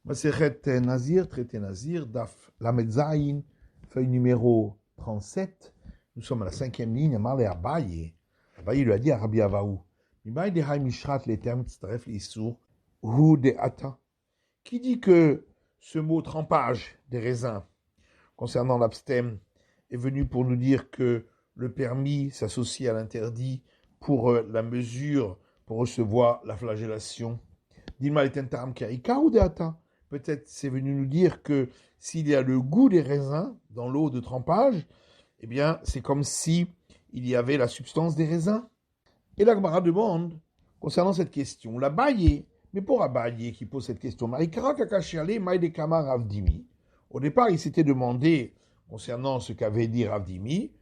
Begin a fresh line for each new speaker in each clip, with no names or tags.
Masechet Nazir, traité Nazir, Daf Lamed Zayin, feuille numéro 37. Nous sommes à la 5e ligne. Amar le Abaye. Abaye lui a dit à Rabbi Avaou, Mibaï de Haï Mishrat les termes tzaref l'issur, Hu de Ata. Qui dit que ce mot trempage des raisins concernant l'abstème est venu pour nous dire que le permis s'associe à l'interdit pour la mesure pour recevoir la flagellation. Dilma est un terme karika ou de Ata. Peut-être c'est venu nous dire que s'il y a le goût des raisins dans l'eau de trempage, eh bien c'est comme si il y avait la substance des raisins. Et la Gemara demande, concernant cette question, la Baye, mais pour Abaye qui pose cette question, au départ il s'était demandé, concernant ce qu'avait dit Ravdimi,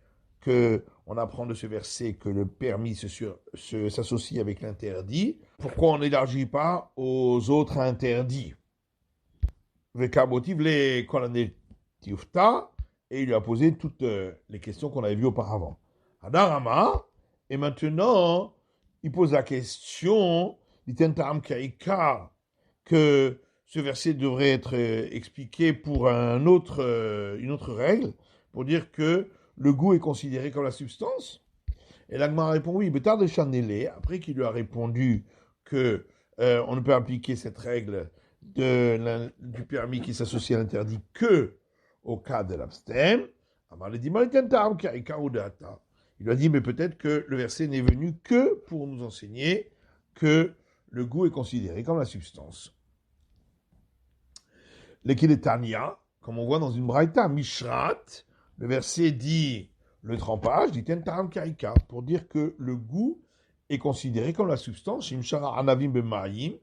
qu'on apprend de ce verset que le permis s'associe avec l'interdit, pourquoi on n'élargit pas aux autres interdits? Et il lui a posé toutes les questions qu'on avait vues auparavant. Adarama, et maintenant, il pose la question, que ce verset devrait être expliqué pour une autre règle, pour dire que le goût est considéré comme la substance. Et l'Agma répond oui, mais tard de Chanelé, après qu'il lui a répondu que on ne peut appliquer cette règle du permis qui s'associe à l'interdit que au cas de l'abstème, il lui a dit, mais peut-être que le verset n'est venu que pour nous enseigner que le goût est considéré comme la substance. L'Ekiletania, comme on voit dans une braïta, Mishrat, le verset dit le trempage, dit Tentaram Karika, pour dire que le goût est considéré comme la substance, Shimshara Anavim Bemaim,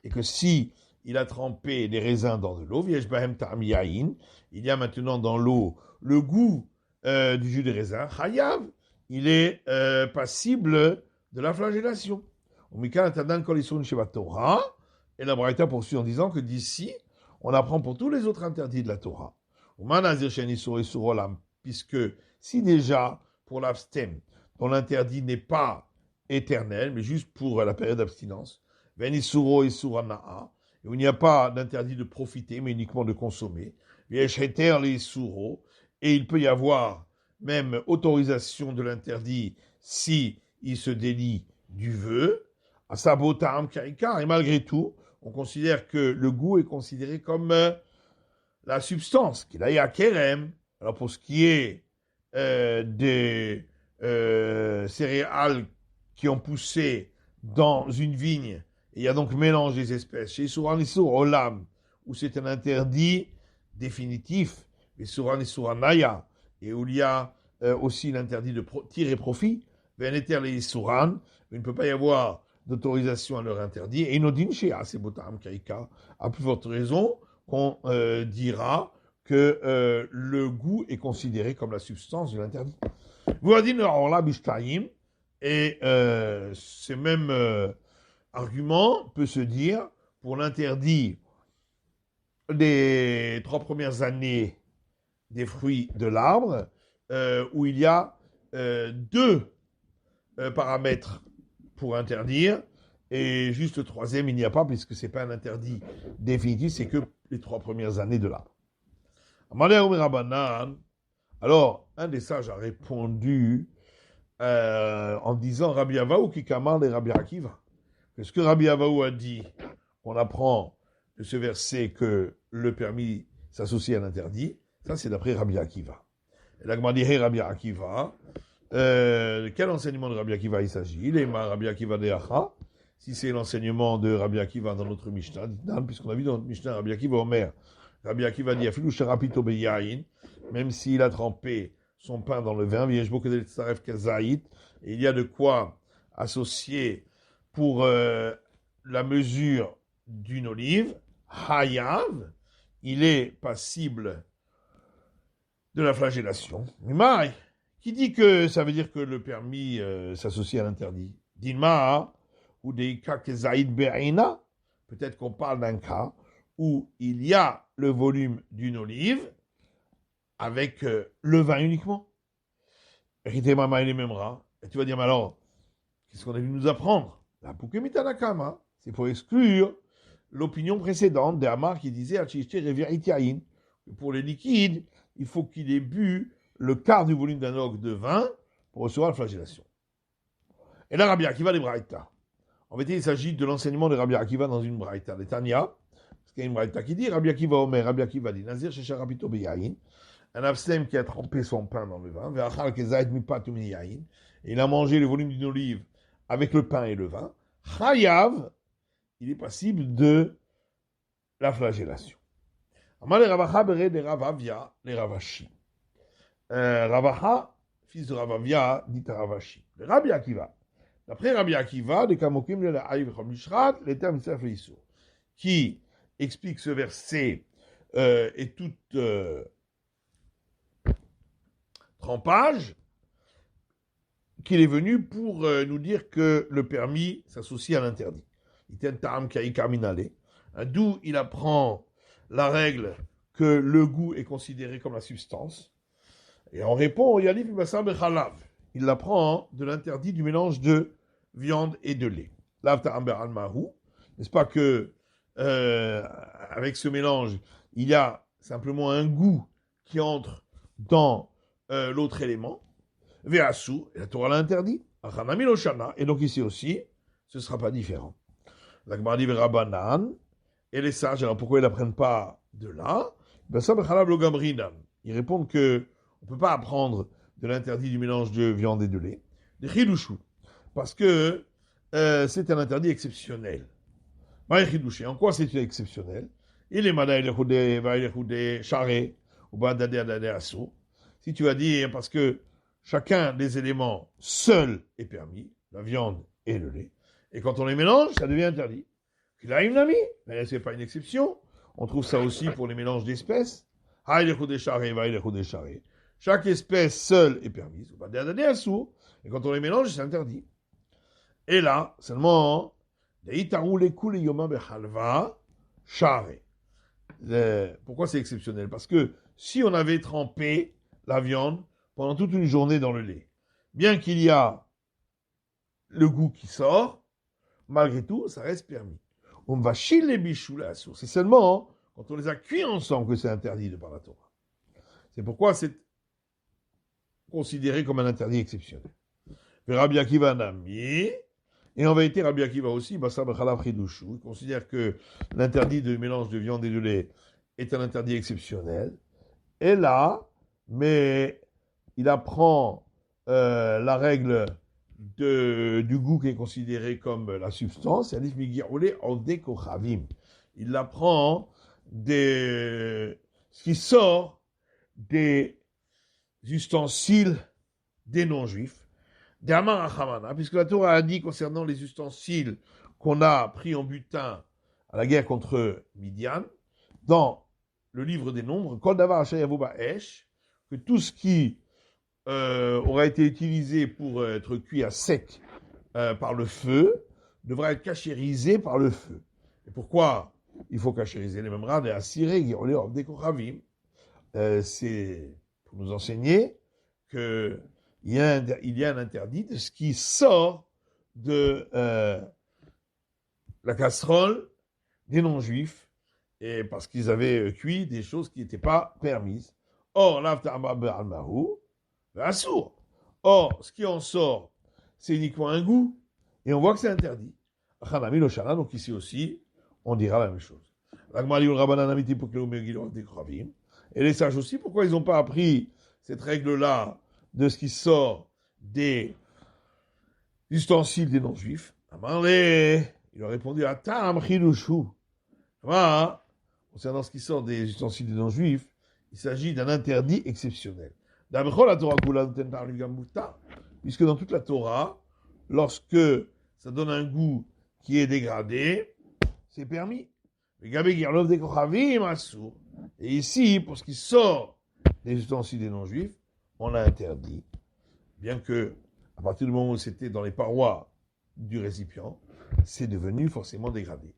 et que si il a trempé les raisins dans de l'eau, Viesh Bahem Ta'am Yain, il y a maintenant dans l'eau le goût du jus de raisin, Hayav, il est passible de la flagellation. Et la braïta poursuit en disant que d'ici, on apprend pour tous les autres interdits de la Torah. Puisque si déjà, pour l'abstème, dont l'interdit n'est pas éternel, mais juste pour la période d'abstinence, où il n'y a pas d'interdit de profiter, mais uniquement de consommer, et il peut y avoir même autorisation de l'interdit si il se délie du vœu, à sabotam karika, et malgré tout, on considère que le goût est considéré comme la substance, qu'il a kerem. Alors pour ce qui est des céréales qui ont poussé dans une vigne, et il y a donc mélange des espèces, chez Souran Issour Olam, où c'est un interdit définitif, et Souran Issour Anaya, et où il y a aussi l'interdit de tirer profit, Veneter les Souran, il ne peut pas y avoir d'autorisation à leur interdit, et Nodin Shea, c'est Botam Kaika, à plus forte raison qu'on dira que le goût est considéré comme la substance de l'interdit. Voadin Orla Bishtaim, et ce même argument peut se dire pour l'interdit des 3 premières années des fruits de l'arbre, où il y a 2 paramètres pour interdire, et juste le 3e, il n'y a pas, puisque ce n'est pas un interdit définitif, c'est que les 3 premières années de l'arbre. Alors, un des sages a répondu en disant Rabbi Avaou qui kamar les Rabbi Akiva. Ce que Rabbi Avaou a dit, on apprend de ce verset que le permis s'associe à l'interdit, ça c'est d'après Rabbi Akiva. Et là, dit hey Rabbi Akiva, quel enseignement de Rabbi Akiva il s'agit? Il est Rabbi Akiva de Acha. Si c'est l'enseignement de Rabbi Akiva dans notre Mishnah, puisqu'on a vu dans notre Mishnah Rabbi Akiva Omer, Rabbi Akiva dit Afilou Sharapito Beyain, même s'il a trempé son pain dans le vin, et il y a de quoi associer pour la mesure d'une olive, Hayav, il est passible de la flagellation. Mais qui dit que ça veut dire que le permis s'associe à l'interdit? Dinma, ou des cas que Zaïd Be'ina, peut-être qu'on parle d'un cas où il y a le volume d'une olive avec le vin uniquement. Et tu vas dire, mais alors, qu'est-ce qu'on a vu nous apprendre? La Pukemitana Kama, c'est pour exclure l'opinion précédente d'Amar qui disait pour les liquides, il faut qu'il ait bu le quart du volume d'un og de vin pour recevoir la flagellation. Et là, Rabbi Akiva, les Braïta. En fait, il s'agit de l'enseignement de Rabbi Akiva dans une Braïta. Les Tanya, parce qu'il y a une Braïta qui dit Rabbi Akiva Omer, Rabbi Akiva dit Nazir Shesha Rapito Beyahin, un abstem qui a trempé son pain dans le vin, Ve'achal Kezait Mipat Umiyahin, et il a mangé le volume d'une olive avec le pain et le vin. Chayav, il est passible de la flagellation. Amal Ravacha Bere de Ravavia, les Ravashi. Ravacha, fils de Ravavia, dit à Ravashi. Le Rabbi Akiva. D'après Rabbi Akiva, de Kamokim le Haïv Mishrat, les termes Sef et Issur, qui explique ce verset et tout trempage, qu'il est venu pour nous dire que le permis s'associe à l'interdit. D'où il apprend la règle que le goût est considéré comme la substance. Et on répond au Yalif Ibasar Bechalav. Il l'apprend de l'interdit du mélange de viande et de lait. N'est-ce pas que avec ce mélange, il y a simplement un goût qui entre dans l'autre élément. Ve'asu, et la Torah l'a interdit. Et donc ici aussi, ce ne sera pas différent. La Gemara dit Rabanan, et les sages, alors pourquoi ils n'apprennent pas de là? Ils répondent que on ne peut pas apprendre de l'interdit du mélange de viande et de lait. De chidushu, parce que c'est un interdit exceptionnel. En quoi c'est exceptionnel? Il est mada il est charé ou badade asu. Si tu vas dire parce que chacun des éléments seul est permis, la viande et le lait, et quand on les mélange, ça devient interdit. Il a une amie, mais ce n'est pas une exception. On trouve ça aussi pour les mélanges d'espèces. Chaque espèce seule est permise. Et quand on les mélange, c'est interdit. Et là, seulement, pourquoi c'est exceptionnel? Parce que si on avait trempé la viande pendant toute une journée dans le lait, bien qu'il y a le goût qui sort, malgré tout, ça reste permis. On va chier les bichous là. C'est seulement quand on les a cuits ensemble que c'est interdit de par la Torah. C'est pourquoi c'est considéré comme un interdit exceptionnel. Rabbi Akiva Nami, et en vérité Rabbi Akiva aussi, il considère que l'interdit de mélange de viande et de lait est un interdit exceptionnel. Et là, mais il apprend la règle du goût qui est considéré comme la substance, il apprend ce qui sort des ustensiles des non-juifs, puisque la Torah a dit concernant les ustensiles qu'on a pris en butin à la guerre contre Midian, dans le livre des Nombres, que tout ce qui aura été utilisé pour être cuit à sec par le feu devra être cachérisé par le feu. Et pourquoi il faut cachériser les mêmes rades et assurer c'est pour nous enseigner qu'il y a un interdit de ce qui sort de la casserole des non-juifs, et parce qu'ils avaient cuit des choses qui n'étaient pas permises. Or, or, ce qui en sort, c'est uniquement un goût, et on voit que c'est interdit. Donc ici aussi, on dira la même chose. Et les sages aussi, pourquoi ils n'ont pas appris cette règle-là de ce qui sort des ustensiles des non-juifs? Il a répondu à Tam Chidushu. Concernant ce qui sort des ustensiles des non-juifs, il s'agit d'un interdit exceptionnel. Puisque dans toute la Torah, lorsque ça donne un goût qui est dégradé, c'est permis. Et ici, pour ce qui sort des ustensiles des non-juifs, on l'a interdit. Bien que, à partir du moment où c'était dans les parois du récipient, c'est devenu forcément dégradé.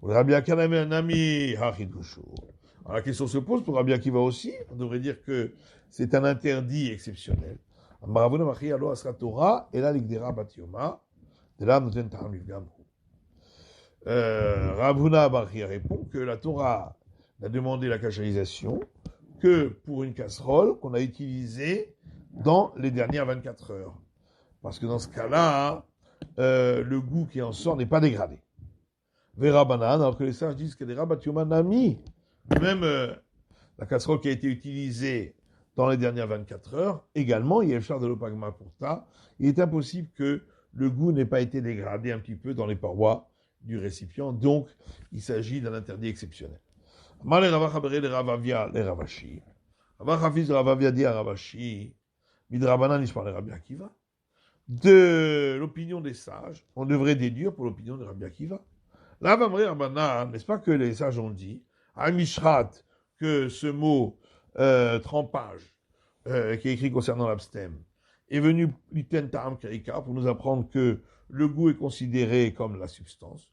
Rabbi Akiva avait un ami, alors la question se pose pour Rabbi Akiva aussi, on devrait dire que c'est un interdit exceptionnel. Rav Huna bar Chia répond que la Torah n'a demandé la kashérisation que pour une casserole qu'on a utilisée dans les dernières 24 heures. Parce que dans ce cas-là, le goût qui en sort n'est pas dégradé. Vera Banan, alors que les sages disent que les rabatiomanami, même la casserole qui a été utilisée dans les dernières 24 heures, également, il y a le char de l'opagma pour ça, il est impossible que le goût n'ait pas été dégradé un petit peu dans les parois du récipient, donc il s'agit d'un interdit exceptionnel. Mal les Ravachabre, les Ravavia, les Ravashi. Ravachafiz, Ravavia dit à Ravashi, Midrabanan, il parle de Rabbi Akiva. De l'opinion des sages, on devrait déduire pour l'opinion de Rabbi Akiva. Là, n'est-ce pas que les sages ont dit, à Mishrat, que ce mot trempage, qui est écrit concernant l'abstème, est venu l'iten ta'am karika pour nous apprendre que le goût est considéré comme la substance.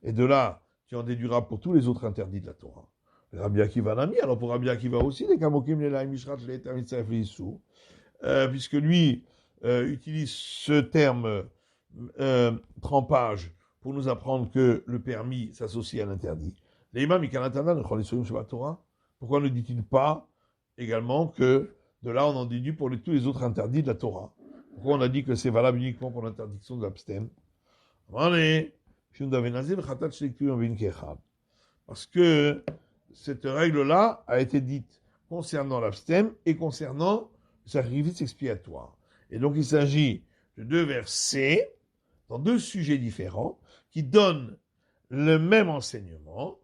Et de là, tu en déduiras pour tous les autres interdits de la Torah. Rabbi Akiva Nami, alors pour Rabbi Akiva aussi, les kamokim, les laïm, mishrat, les tamitzaef, les issou, puisque lui utilise ce terme trempage pour nous apprendre que le permis s'associe à l'interdit. Les imams, pourquoi ne dit-il pas également que de là on en déduit pour tous les autres interdits de la Torah? Pourquoi on a dit que c'est valable uniquement pour l'interdiction de l'abstème? Parce que cette règle-là a été dite concernant l'abstème et concernant le sacrifice expiatoire. Et donc il s'agit de deux versets dans deux sujets différents qui donnent le même enseignement.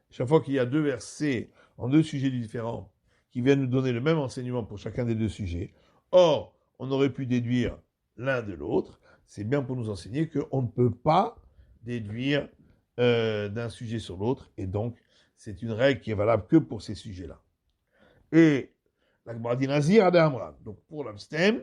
Chaque fois qu'il y a deux versets en deux sujets différents qui viennent nous donner le même enseignement pour chacun des deux sujets, or, on aurait pu déduire l'un de l'autre, c'est bien pour nous enseigner qu'on ne peut pas déduire d'un sujet sur l'autre, et donc c'est une règle qui est valable que pour ces sujets-là. Et la Gemara dit Nazir Adamran. Donc pour l'abstème,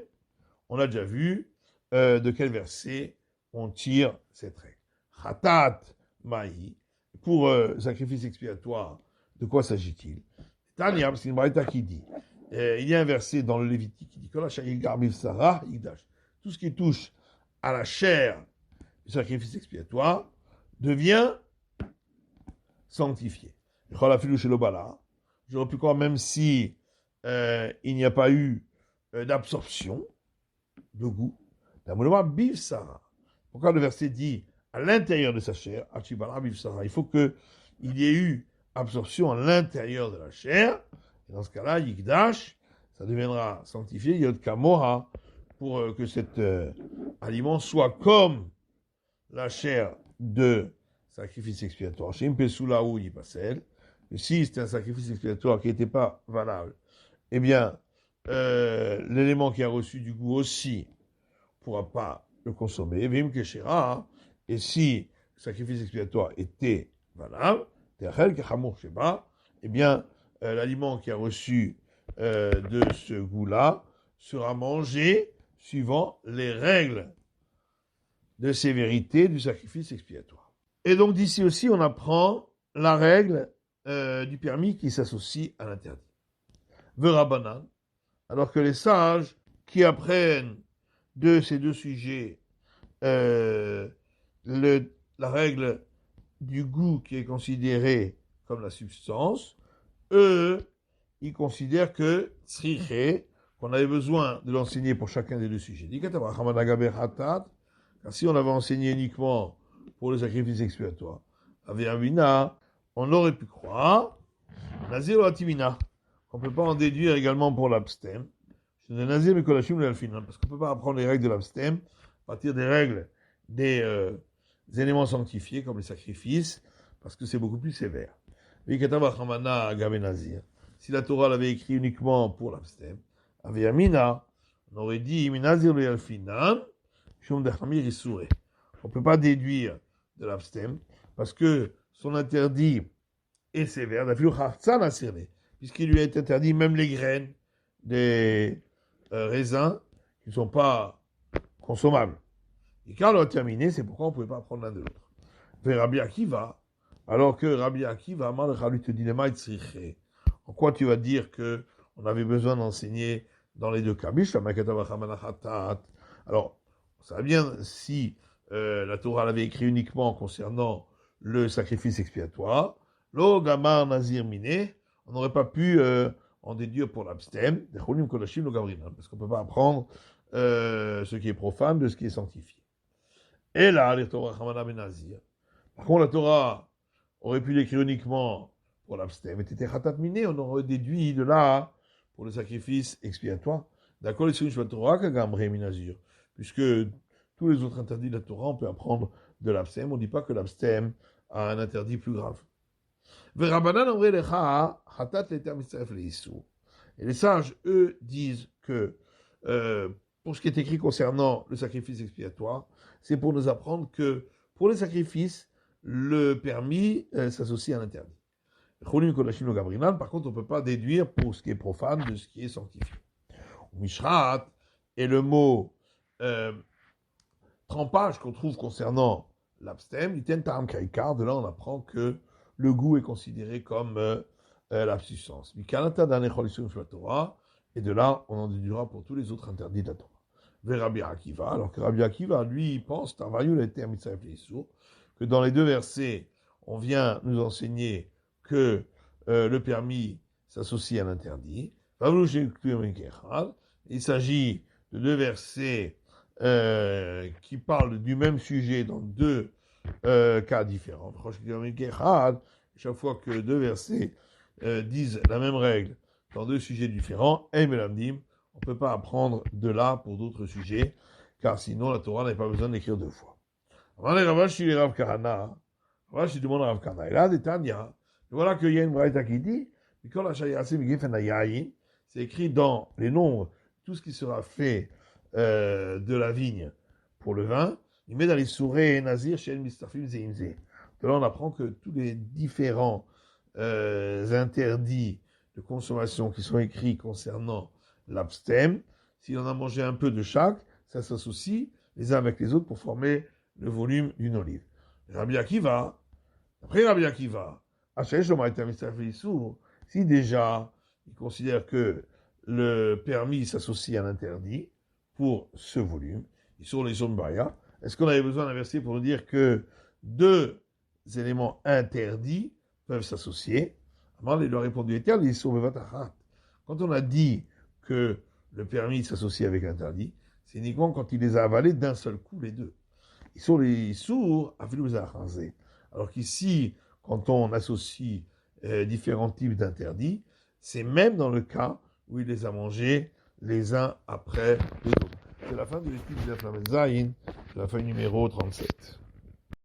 on a déjà vu de quel verset on tire cette règle. Khatat Mahi. Pour sacrifice expiatoire, de quoi s'agit-il? Tanya, c'est une braïta qui dit, il y a un verset dans le Lévitique qui dit tout ce qui touche à la chair du sacrifice expiatoire devient sanctifié. J'aurais pu croire, même si il n'y a pas eu d'absorption de goût. Pourquoi le verset dit à l'intérieur de sa chair, il faut qu'il y ait eu absorption à l'intérieur de la chair. Et dans ce cas-là, Yikdash, ça deviendra sanctifié, Yod Kamora, pour que cet aliment soit comme la chair de sacrifice expiatoire. Chez Impesula ou Yipasel, si c'était un sacrifice expiatoire qui n'était pas valable, eh bien, l'élément qui a reçu du goût aussi ne pourra pas le consommer. Vim Keshera, et si le sacrifice expiatoire était valable, eh bien, l'aliment qui a reçu de ce goût-là sera mangé suivant les règles de sévérité du sacrifice expiatoire. Et donc d'ici aussi, on apprend la règle du permis qui s'associe à l'interdit. Verabanan, alors que les sages qui apprennent de ces deux sujets la règle du goût qui est considérée comme la substance, eux, ils considèrent que tzriché, qu'on avait besoin de l'enseigner pour chacun des deux sujets. Car si on avait enseigné uniquement pour le sacrifice expiatoire, on aurait pu croire, Nazir ou Atimina, qu'on ne peut pas en déduire également pour l'abstème. Parce qu'on ne peut pas apprendre les règles de l'abstème à partir des règles des éléments sanctifiés comme les sacrifices, parce que c'est beaucoup plus sévère. Si la Torah l'avait écrit uniquement pour l'abstème, on aurait dit on ne peut pas déduire de l'abstème parce que son interdit est sévère, puisqu'il lui est interdit même les graines des raisins qui ne sont pas consommables. Et quand on a terminé, c'est pourquoi on ne pouvait pas apprendre l'un de l'autre. Vers Rabbi Akiva, alors que Rabbi Akiva, lui te dit en quoi tu vas dire que on avait besoin d'enseigner dans les deux cas? Alors, Ça va bien si la Torah l'avait écrit uniquement concernant le sacrifice expiatoire. Lo gamar nazir miné, on n'aurait pas pu en déduire pour l'abstem, parce qu'on ne peut pas apprendre ce qui est profane de ce qui est sanctifié. Et là, les Torah Hamana ben Nazir. Par contre, la Torah aurait pu l'écrire uniquement pour l'abstem, et était khatat miné, on aurait déduit de là pour le sacrifice expiatoire. D'accord, les la Torah kagam minazir, puisque tous les autres interdits de la Torah, on peut apprendre de l'abstem. On ne dit pas que l'abstem a un interdit plus grave. Et les sages, eux, disent que pour ce qui est écrit concernant le sacrifice expiatoire, c'est pour nous apprendre que pour les sacrifices, le permis s'associe à l'interdit. Par contre, on ne peut pas déduire pour ce qui est profane de ce qui est sanctifié. Mishrat est le mot trempage qu'on trouve concernant l'abstem. De là, on apprend que le goût est considéré comme la substance. Et de là, on en déduira pour tous les autres interdits de la Torah. Rabbi Akiva, alors que Rabbi Akiva, lui, il pense que dans les deux versets, on vient nous enseigner que le permis s'associe à l'interdit. Il s'agit de deux versets qui parlent du même sujet dans deux cas différents. Chaque fois que deux versets disent la même règle dans deux sujets différents, on ne peut pas apprendre de là pour d'autres sujets, car sinon la Torah n'a pas besoin d'écrire deux fois. Ravashi demande à Rav Kahana. Et là, Tanya, voilà qu'il y a une braïta qui dit, c'est écrit dans les nombres, tout ce qui sera fait de la vigne pour le vin, il met dans les sourées nazir chez Mistafim Zeimze. De là, on apprend que tous les différents interdits de consommation qui sont écrits concernant l'abstem, si on a mangé un peu de chaque, ça s'associe les uns avec les autres pour former le volume d'une olive. Rabbi Akiva, après Rabbi Akiva, si déjà il considère que le permis s'associe à l'interdit pour ce volume, ils sont les zones baya, est-ce qu'on avait besoin d'un verset pour nous dire que deux éléments interdits peuvent s'associer? Il lui a répondu éternel, ils sont quand on a dit que le permis s'associe avec l'interdit, c'est uniquement quand il les a avalés d'un seul coup, les deux. Ils sont les sourds à Filouzaranzé. Alors qu'ici, quand on associe différents types d'interdits, c'est même dans le cas où il les a mangés les uns après les autres. C'est la fin de l'étude de la Zayin, la fin numéro 37.